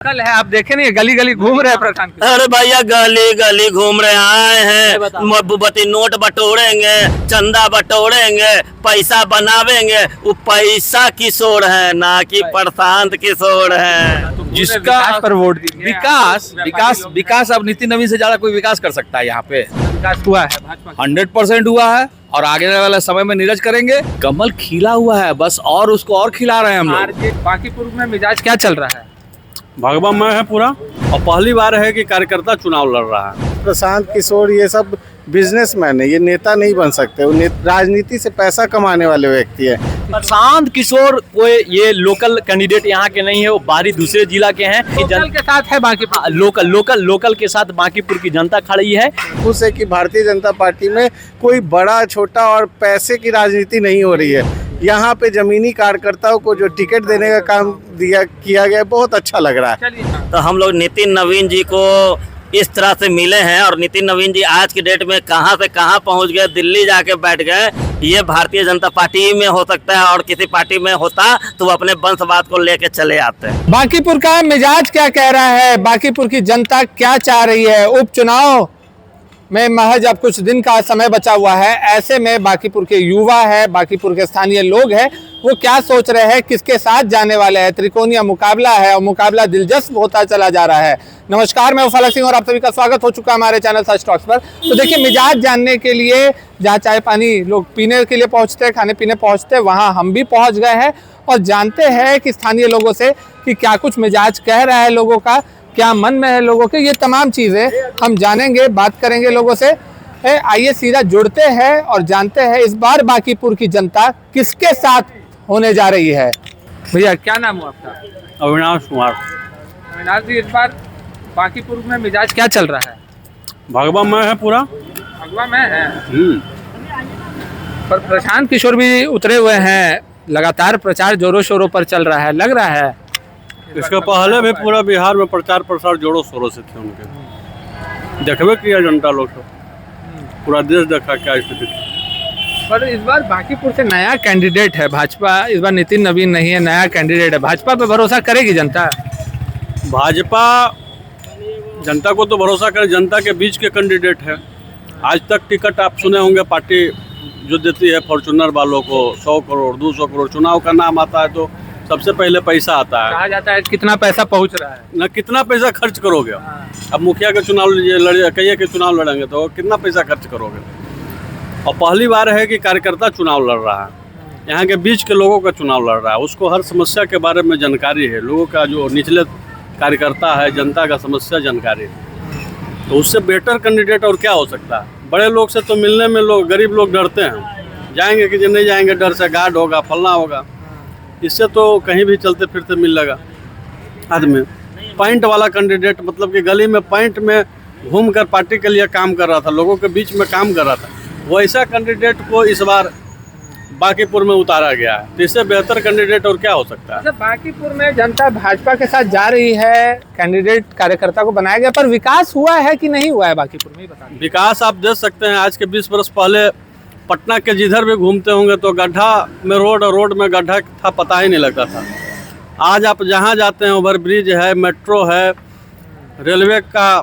कल है, आप देखे नहीं गली गली घूम रहे हैं प्रशांत किशोर। अरे भैया गली गली घूम रहे आए हैं, मोमबत्ती नोट बटोरेंगे, चंदा बटोरेंगे, पैसा बनावेंगे। वो पैसा किशोर है ना कि प्रशांत किशोर है। जिसका पर वोट दीजिए। विकास विकास विकास अब नितिन नवीन से ज्यादा कोई विकास कर सकता है यहाँ पे। विकास हुआ है भाजपा का। 100% हुआ है और आगे वाले समय में नीरज करेंगे। कमल खिला हुआ है बस, और उसको और खिला रहे हैं हम लोग। आरजे बांकीपुर में मिजाज क्या चल रहा है? भगवामय है पूरा, और पहली बार है कि कार्यकर्ता चुनाव लड़ रहा है। प्रशांत किशोर ये सब बिजनेसमैन है, ये नेता नहीं बन सकते। वो राजनीति से पैसा कमाने वाले व्यक्ति है। प्रशांत किशोर कोई ये लोकल कैंडिडेट यहाँ के नहीं है, वो बाहरी दूसरे जिला के हैं। लोकल के साथ है बांकीपुर। लोकल के साथ बांकीपुर की जनता खड़ी है। खुश है कि भारतीय जनता पार्टी में कोई बड़ा छोटा और पैसे की राजनीति नहीं हो रही है। यहाँ पे जमीनी कार्यकर्ताओं को जो टिकट देने का काम किया गया, बहुत अच्छा लग रहा है। चलिए, तो हम लोग नितिन नवीन जी को इस तरह से मिले हैं, और नितिन नवीन जी आज की डेट में कहां से कहां पहुंच गए, दिल्ली जाके बैठ गए। ये भारतीय जनता पार्टी में हो सकता है, और किसी पार्टी में होता तो वो अपने वंशवाद को लेके चले आते। बांकीपुर का मिजाज क्या कह रहा है, बांकीपुर की जनता क्या चाह रही है? उपचुनाव में महज अब कुछ दिन का समय बचा हुआ है। ऐसे में बांकीपुर के युवा है, बांकीपुर के स्थानीय लोग हैं, वो क्या सोच रहे हैं, किसके साथ जाने वाले हैं? त्रिकोणीय मुकाबला है और मुकाबला दिलचस्प होता चला जा रहा है। नमस्कार, मैं फलक सिंह और आप सभी का स्वागत हो चुका है हमारे चैनल सच टॉक्स पर। तो देखिए, मिजाज जानने के लिए जहाँ चाय पानी लोग पीने के लिए पहुँचते हैं, खाने पीने पहुँचते हैं, वहाँ हम भी पहुँच गए हैं और जानते हैं कि स्थानीय लोगों से कि क्या कुछ मिजाज कह रहा है लोगों का, क्या मन में है लोगों के। ये तमाम चीज़ें हम जानेंगे, बात करेंगे लोगों से। आइए सीधा जुड़ते हैं और जानते हैं इस बार बांकीपुर की जनता किसके साथ होने जा रही है। भैया क्या नाम हुआ आपका? अविनाश कुमार। अविनाश जी, इस बार बांकीपुर में मिजाज क्या चल रहा है? भगवामय है पूरा। भगवा में है, पर प्रशांत किशोर भी उतरे हुए हैं, लगातार प्रचार जोरों शोरों पर चल रहा है, लग रहा है। इसके पहले भी पूरा बिहार में प्रचार प्रसार जोरों शोरों से थे उनके। देखबे किया जनता लोग तो, पूरा देश देखा क्या स्थिति थी। पर इस बार बांकीपुर से नया कैंडिडेट है भाजपा, इस बार नितिन नवीन नहीं है, नया कैंडिडेट है। भाजपा पे भरोसा करेगी जनता? भाजपा जनता को तो भरोसा करे, जनता के बीच के कैंडिडेट है। आज तक टिकट आप सुने होंगे, पार्टी जो देती है फॉर्चूनर वालों को 100 करोड़ 200 करोड़, चुनाव का नाम आता है तो सबसे पहले पैसा आता है। कहा जाता है कितना पैसा पहुंच रहा है, ना कितना पैसा खर्च करोगे। अब मुखिया के चुनाव लड़े, कहिए के चुनाव लड़ेंगे तो कितना पैसा खर्च करोगे। और पहली बार है कि कार्यकर्ता चुनाव लड़ रहा है, यहाँ के बीच के लोगों का चुनाव लड़ रहा है। उसको हर समस्या के बारे में जानकारी है, लोगों का जो निचले कार्यकर्ता है, जनता का समस्या जानकारी है। तो उससे बेटर कैंडिडेट और क्या हो सकता है। बड़े लोग से तो मिलने में लोग, गरीब लोग डरते हैं, जाएंगे कि नहीं जाएंगे, डर से गार्ड होगा, फलना होगा। इससे तो कहीं भी चलते फिरते मिल लगा आदमी। पॉइंट वाला कैंडिडेट, मतलब कि गली में पॉइंट में घूमकर पार्टी के लिए काम कर रहा था, लोगों के बीच में काम कर रहा था, वैसा कैंडिडेट को इस बार बांकीपुर में उतारा गया है। तो इससे बेहतर कैंडिडेट और क्या हो सकता है। बांकीपुर में जनता भाजपा के साथ जा रही है, कैंडिडेट कार्यकर्ता को बनाया गया, पर विकास हुआ है कि नहीं हुआ है बांकीपुर में? बता। विकास आप देख सकते हैं, आज के 20 वर्ष पहले पटना के जिधर भी घूमते होंगे तो गड्ढा में रोड में गड्ढा था, पता ही नहीं लगता था। आज आप जहाँ जाते हैं, ओवर ब्रिज है, मेट्रो है, रेलवे का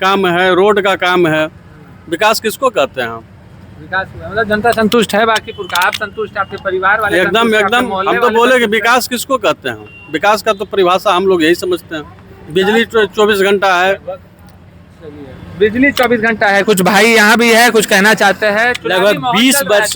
काम है, रोड का काम है। विकास किसको कहते हैं हम? विकास हुआ मतलब जनता संतुष्ट है बांकीपुर का? आप संतुष्ट, आपके परिवार वाले? एकदम एकदम। हम तो बोले कि विकास किसको कहते हैं। विकास का तो परिभाषा हम लोग यही समझते हैं, बिजली 24 घंटा है। बिजली 24 घंटा है। कुछ भाई यहाँ भी है, कुछ कहना चाहते हैं। लगभग 20 वर्ष,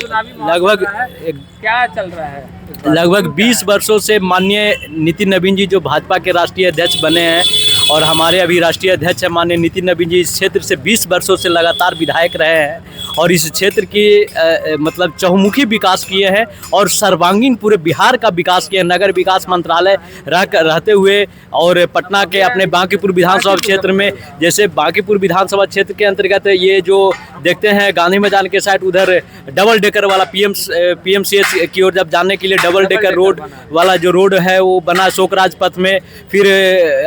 क्या चल रहा है? लगभग 20 वर्षों से माननीय नितिन नवीन जी जो भाजपा के राष्ट्रीय अध्यक्ष बने हैं, और हमारे अभी राष्ट्रीय अध्यक्ष हैं माननीय नितिन नवीन जी, इस क्षेत्र से 20 वर्षों से लगातार विधायक रहे हैं और इस क्षेत्र की मतलब चहुमुखी विकास किए हैं और सर्वांगीण पूरे बिहार का विकास किए हैं। नगर विकास मंत्रालय रहते हुए और पटना के अपने बांकीपुर विधानसभा क्षेत्र में, जैसे बांकीपुर विधानसभा क्षेत्र के अंतर्गत ये जो देखते हैं गांधी मैदान के साइड, उधर डबल डेकर वाला पीएमसीएच की ओर जब जाने के लिए डबल डेकर रोड वाला जो रोड है वो बना शोकराज पथ में। फिर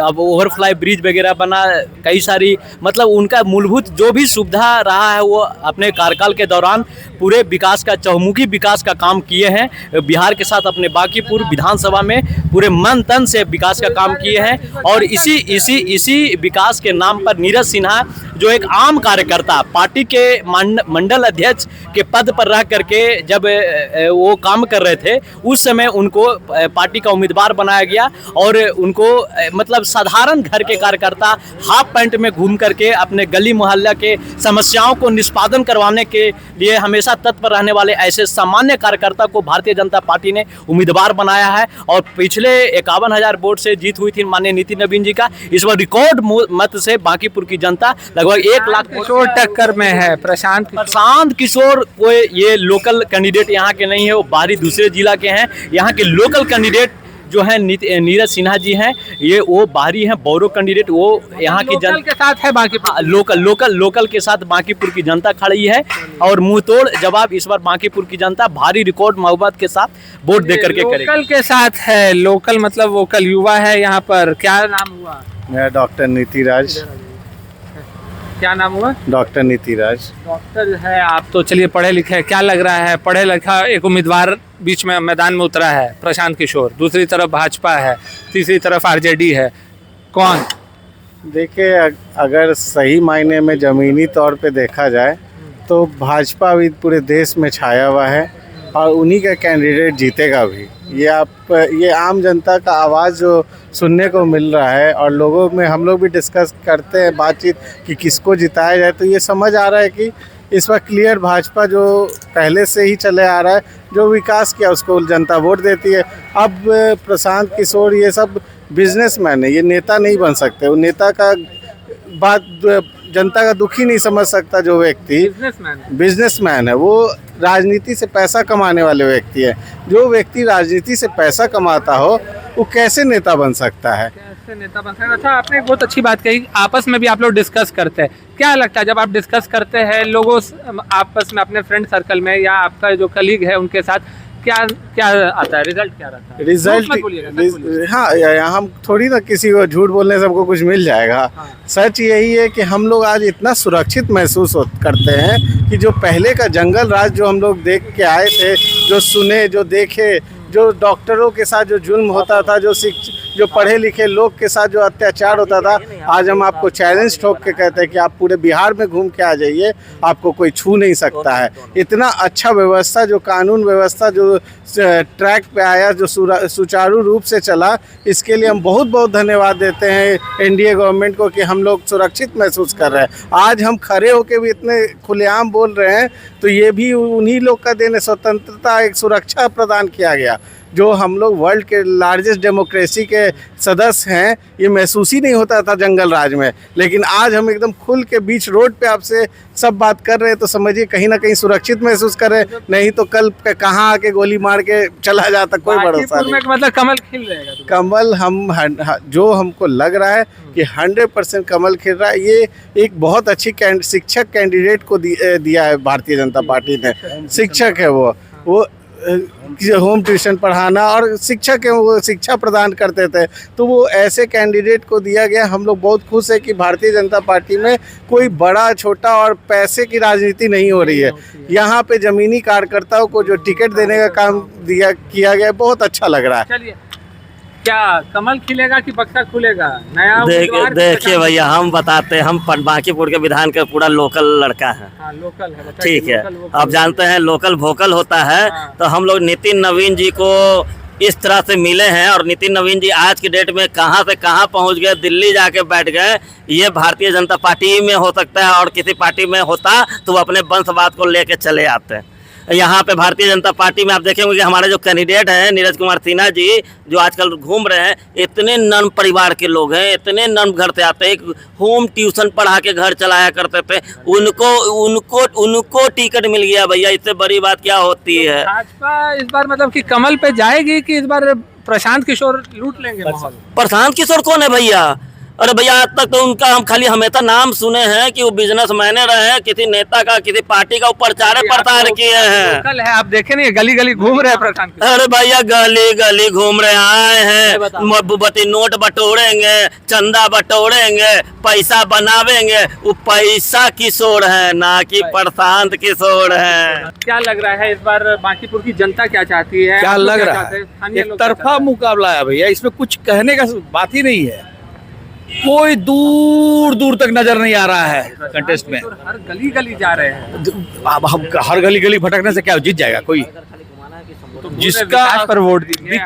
अब ओवरफ्लाई फ्लाई ब्रिज वगैरह बना, कई सारी मतलब उनका मूलभूत जो भी सुविधा रहा है वो अपने कार्यकाल के दौरान पूरे विकास का, चहुमुखी विकास का काम किए हैं। बिहार के साथ अपने बांकीपुर विधानसभा में पूरे मन तन से विकास का काम किए हैं। और इसी विकास के नाम पर नीरज सिन्हा जो एक आम कार्यकर्ता, पार्टी के मंडल अध्यक्ष के पद पर रह करके जब वो काम कर रहे थे, उस समय उनको पार्टी का उम्मीदवार बनाया गया और उनको मतलब साधारण घर के कार्यकर्ता हाफ पैंट में घूम करके अपने गली मोहल्ला के समस्याओं को निष्पादन करवाने के लिए हमेशा तत्पर रहने वाले ऐसे सामान्य कार्यकर्ता को भारतीय जनता पार्टी ने उम्मीदवार बनाया है। और पिछले 51,000 वोट से जीत हुई थी माननीय नितिन नवीन जी का। इस बार रिकॉर्ड मत से बांकीपुर की जनता लगभग 1 लाख किशोर टक्कर में है। प्रशांत किशोर कोई ये लोकल कैंडिडेट यहाँ के नहीं है, वो बाहरी दूसरे जिला के हैं। यहाँ के लोकल कैंडिडेट जो है नीरज सिन्हा जी हैं, ये वो बाहरी हैं, बोरो कैंडिडेट। वो यहाँ की जनता के साथ है बांकीपुर, लोकल के साथ बांकीपुर की जनता खड़ी है। और मुंह तोड़ जवाब इस बार बांकीपुर की जनता भारी रिकॉर्ड मोहब्बत के साथ वोट दे करके करेगी। लोकल के साथ है, लोकल मतलब वोकल युवा है यहाँ पर। क्या नाम हुआ? मेरा डॉक्टर नीतिराज। क्या नाम हुआ? डॉक्टर नीतिराज। डॉक्टर है आप तो, चलिए पढ़े लिखे हैं, क्या लग रहा है? पढ़े लिखा एक उम्मीदवार बीच में मैदान में उतरा है, प्रशांत किशोर, दूसरी तरफ भाजपा है, तीसरी तरफ आरजेडी है, कौन? देखिए, अगर सही मायने में ज़मीनी तौर पे देखा जाए तो भाजपा भी पूरे देश में छाया हुआ है और उन्हीं का कैंडिडेट जीतेगा भी। ये आम जनता का आवाज़ जो सुनने को मिल रहा है और लोगों में हम लोग भी डिस्कस करते हैं बातचीत कि किसको जिताया जाए, तो ये समझ आ रहा है कि इस वक्त क्लियर भाजपा जो पहले से ही चले आ रहा है, जो विकास किया उसको जनता वोट देती है। अब प्रशांत किशोर ये सब बिजनेसमैन है, ये नेता नहीं बन सकते। वो नेता का बात जनता का दुख ही नहीं समझ सकता। जो व्यक्ति बिजनेसमैन है वो राजनीति से पैसा कमाने वाले व्यक्ति है। जो व्यक्ति राजनीति से पैसा कमाता हो वो कैसे नेता बन सकता है? कैसे नेता बन सकता है? अच्छा, आपने एक बहुत अच्छी बात कही, आपस में भी आप लोग डिस्कस करते हैं। क्या लगता है जब आप डिस्कस करते हैं लोगों आपस में, अपने फ्रेंड सर्कल में या आपका जो कलीग है उनके साथ, क्या आता है? रिजल्ट क्या रहता है? रिजल्ट हाँ, हम थोड़ी ना किसी को झूठ बोलने से हमको कुछ मिल जाएगा। हाँ। सच यही है कि हम लोग आज इतना सुरक्षित महसूस करते हैं कि जो पहले का जंगल राज जो हम लोग देख के आए थे, जो सुने, जो देखे, जो डॉक्टरों के साथ जो जुल्म होता था, जो पढ़े लिखे लोग के साथ जो अत्याचार होता था, आज हम आपको चैलेंज ठोक के कहते हैं कि आप पूरे बिहार में घूम के आ जाइए, आपको कोई छू नहीं सकता है। इतना अच्छा व्यवस्था, जो कानून व्यवस्था जो ट्रैक पे आया, जो सुचारू रूप से चला, इसके लिए हम बहुत बहुत धन्यवाद देते हैं एनडीए गवर्नमेंट को कि हम लोग सुरक्षित महसूस कर रहे हैं। आज हम खड़े होकर भी इतने खुलेआम बोल रहे हैं तो ये भी उन्हीं लोग का देन है। स्वतंत्रता, एक सुरक्षा प्रदान किया गया। जो हम लोग वर्ल्ड के लार्जेस्ट डेमोक्रेसी के सदस्य हैं, ये महसूस ही नहीं होता था जंगल राज में। लेकिन आज हम एकदम खुल के बीच रोड पे आपसे सब बात कर रहे हैं, तो समझिए कहीं ना कहीं सुरक्षित महसूस कर रहे हैं। नहीं तो कल कहाँ आके गोली मार के चला जाता, कोई भरोसा नहीं। मतलब कमल खिल रहेगा? कमल जो हमको लग रहा है कि 100% कमल खिल रहा है। ये एक बहुत अच्छी शिक्षक कैंडिडेट को दिया है भारतीय जनता पार्टी ने। शिक्षक है वो होम ट्यूशन पढ़ाना और शिक्षक है, वो शिक्षा प्रदान करते थे, तो वो ऐसे कैंडिडेट को दिया गया। हम लोग बहुत खुश है कि भारतीय जनता पार्टी में कोई बड़ा छोटा और पैसे की राजनीति नहीं हो रही है। यहाँ पे जमीनी कार्यकर्ताओं को जो टिकट देने का काम किया गया, बहुत अच्छा लग रहा है। चलिए, क्या कमल खिलेगा कि बक्सा खुलेगा? नया देखिए भैया, हम बताते हैं, हम बांकीपुर के विधान का पूरा लोकल लड़का है। हाँ, लोकल है। ठीक है, आप जानते हैं लोकल वोकल होता है। हाँ। तो हम लोग नितिन नवीन जी को इस तरह से मिले हैं और नितिन नवीन जी आज की डेट में कहां से कहां पहुंच गए, दिल्ली जाके बैठ गए। ये भारतीय जनता पार्टी में हो सकता है और किसी पार्टी में होता तो वो अपने वंशवाद को लेके चले आते हैं। यहाँ पे भारतीय जनता पार्टी में आप देखेंगे कि हमारे जो कैंडिडेट हैं नीरज कुमार सिन्हा जी, जो आजकल घूम रहे हैं, इतने नर्म परिवार के लोग हैं, इतने नर्म घर से आते हैं। एक होम ट्यूशन पढ़ा के घर चलाया करते थे, उनको टिकट मिल गया भैया। इससे बड़ी बात क्या होती है? भाजपा इस बार मतलब कि कमल पे जाएगी कि इस बार प्रशांत किशोर लूट लेंगे माहौल? प्रशांत किशोर कौन है भैया? अरे भैया आज तक तो उनका हम खाली हमेशा नाम सुने हैं कि वो बिजनेसमैन रहे हैं, किसी नेता का किसी पार्टी का ऊपर प्रचार किए हैं। कल है, आप देखे नहीं, गली गली घूम रहे हैं प्रशांत किशोर। अरे भैया गली गली घूम रहे आए हैं, मोमबत्ती नोट बटोरेंगे, चंदा बटोरेंगे, पैसा बनावेंगे। वो पैसा किशोर है ना कि प्रशांत किशोर है। क्या लग रहा है इस बार बांकीपुर की जनता क्या चाहती है? क्या आप लोग लग रहा चाहते है? हैं? स्थानीय एक लोग क्या तरफा चाहते हैं? मुकाबला है भैया, इसमें कुछ कहने का बात ही नहीं है। कोई दूर दूर तक नजर नहीं आ रहा है कंटेस्ट में। हर गली गली जा रहे हैं, अब हम हर गली गली भटकने से क्या जीत जाएगा कोई? तो जिसका विकास पर वोट दीजिए।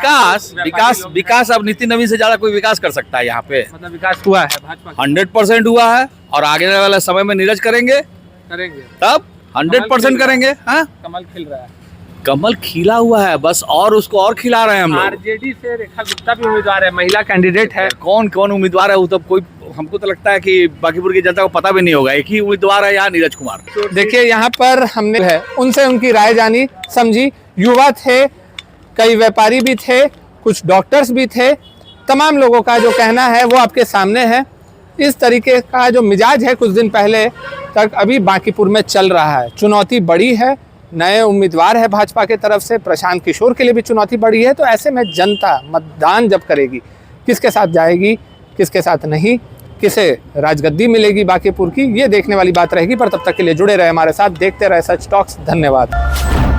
विकास अब नितिन नवीन से ज्यादा कोई विकास कर सकता है यहाँ पे। मतलब विकास हुआ है भाजपा का? 100% हुआ है, और आगे वाले समय में नीरज करेंगे करेंगे, तब 100% करेंगे। हाँ, कमल खिल रहा है। कमल खिला हुआ है बस, और उसको और खिला रहे हैं हम लोग। आरजेडी से रेखा गुप्ता भी उम्मीदवार है, महिला कैंडिडेट है। कौन कौन उम्मीदवार है वो तो कोई, हमको तो लगता है कि बांकीपुर की जनता को पता भी नहीं होगा। एक ही उम्मीदवार है यहाँ, नीरज कुमार। देखिए यहाँ पर हमने है उनसे उनकी राय जानी समझी। युवा थे, कई व्यापारी भी थे, कुछ डॉक्टर्स भी थे। तमाम लोगों का जो कहना है वो आपके सामने है। इस तरीके का जो मिजाज है कुछ दिन पहले तक अभी बांकीपुर में चल रहा है। चुनौती बड़ी है, नए उम्मीदवार है भाजपा के तरफ से, प्रशांत किशोर के लिए भी चुनौती बड़ी है। तो ऐसे में जनता मतदान जब करेगी, किसके साथ जाएगी, किसके साथ नहीं, किसे राजगद्दी मिलेगी बांकीपुर की, ये देखने वाली बात रहेगी। पर तब तक के लिए जुड़े रहे हमारे साथ, देखते रहे सच टॉक्स। धन्यवाद।